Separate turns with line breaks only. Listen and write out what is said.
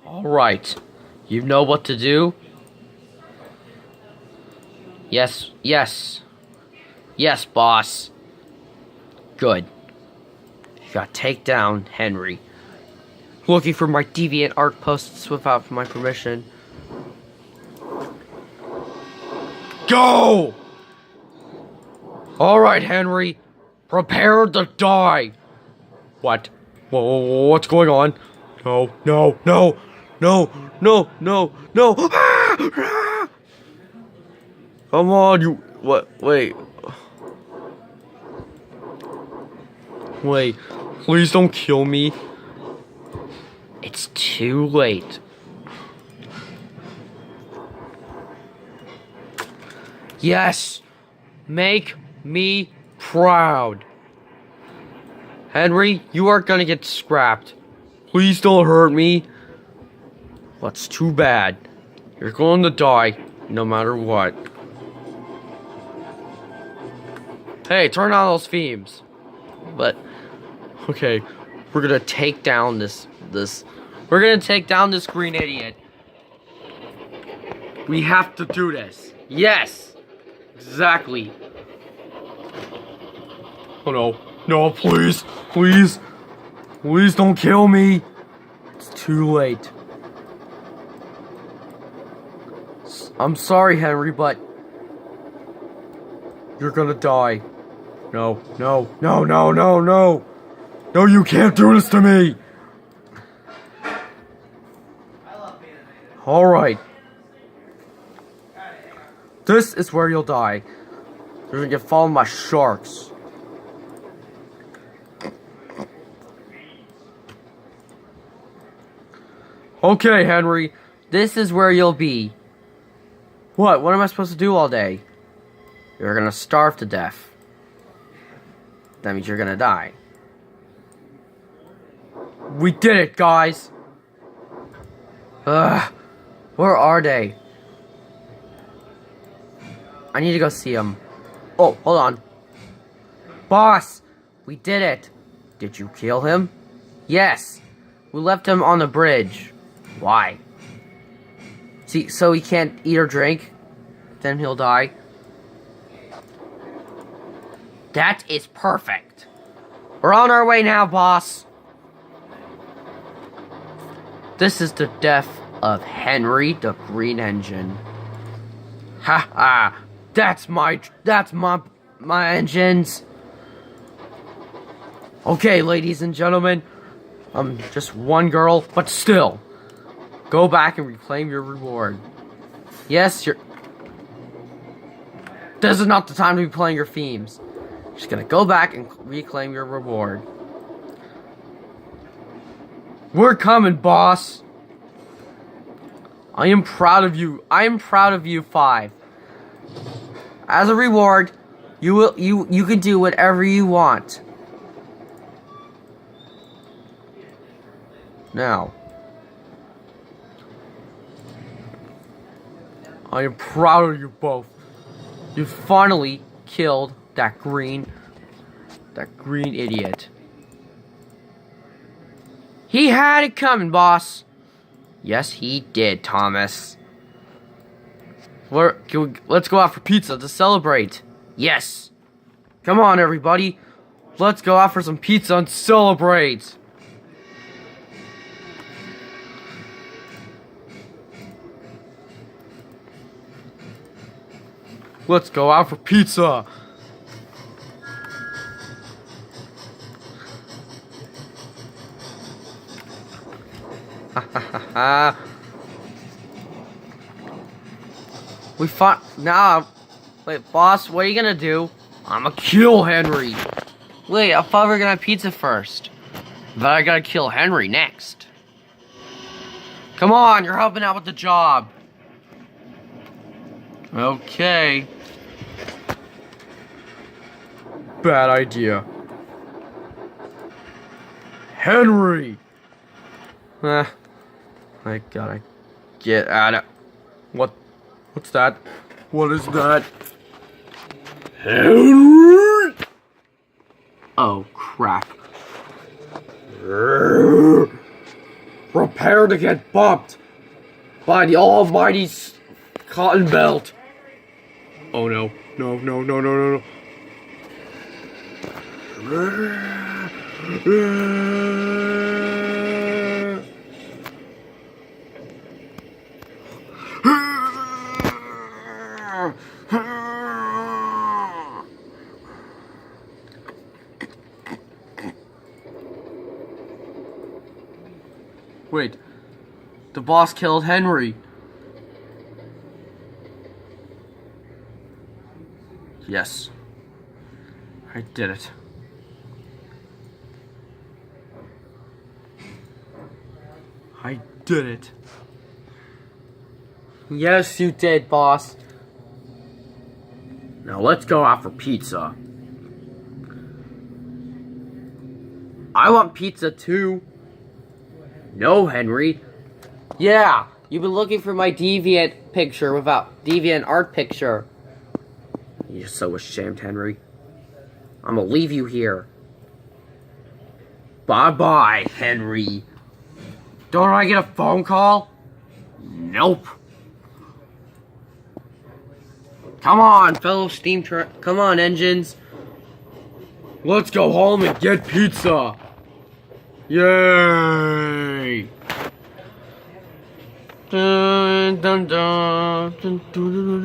Alright. You know what to do? Yes, yes. Yes, boss. Good. You gotta take down Henry. Looking for my deviant art posts without my permission. Go! Alright, Henry. Prepare to die. What? Whoa, what's going on? No, no, no, no, no, no, no. Ah! Come on, you. What? Wait. Wait. Please don't kill me. It's too late. Yes! Make me proud. Henry, you are gonna get scrapped. Please don't hurt me. That's too bad. You're going to die no matter what. Hey, turn on those themes. But, okay, we're gonna take down we're gonna take down this green idiot. We have to do this. Yes! Exactly. Oh no. No, please. Please. Please don't kill me. It's too late. I'm sorry, Henry, but you're gonna die. No, no, no, no, no, no. No, you can't do this to me. Alright. This is where you'll die. You're gonna get followed by sharks. Okay, Henry. This is where you'll be. What? What am I supposed to do all day? You're gonna starve to death. That means you're gonna die. We did it, guys! Ugh. Where are they? I need to go see them. Oh, hold on. Boss! We did it! Did you kill him? Yes! We left him on the bridge. Why? See, so he can't eat or drink? Then he'll die? That is perfect. We're on our way now, boss. This is the death of Henry the Green Engine. Ha ha! That's my engines. Okay, ladies and gentlemen. I'm just one girl, but still. Go back and reclaim your reward. Yes, this is not the time to be playing your themes. Just gonna go back and reclaim your reward. We're coming, boss. I am proud of you. I am proud of you, 5. As a reward, you can do whatever you want. Now, I am proud of you both. You finally killed that green idiot. He had it coming, boss. Yes, he did, Thomas. Let's go out for pizza to celebrate. Yes. Come on, everybody. Let's go out for some pizza and celebrate. Let's go out for pizza. We fought. Now, wait, boss, what are you gonna do? I'ma kill Henry. Wait, I thought we were gonna have pizza first. But I gotta kill Henry next. Come on, you're helping out with the job. Okay. Bad idea. Henry! I gotta get out of... What's that? What is that? Henry! Oh, crap. Prepare to get bumped by the almighty cotton belt. Oh no. No, no, no, no, no, Wait, the boss killed Henry. Yes, I did it. I did it. Yes, you did, boss. Now let's go out for pizza. I want pizza too. No, Henry. Yeah, you've been looking for my deviant picture without deviant art picture. You're so ashamed, Henry. I'm gonna leave you here. Bye-bye, Henry. Don't I get a phone call? Nope. Come on, fellow steam truck. Come on, engines. Let's go home and get pizza. Yay! Dun, dun, dun, dun, dun, dun, dun.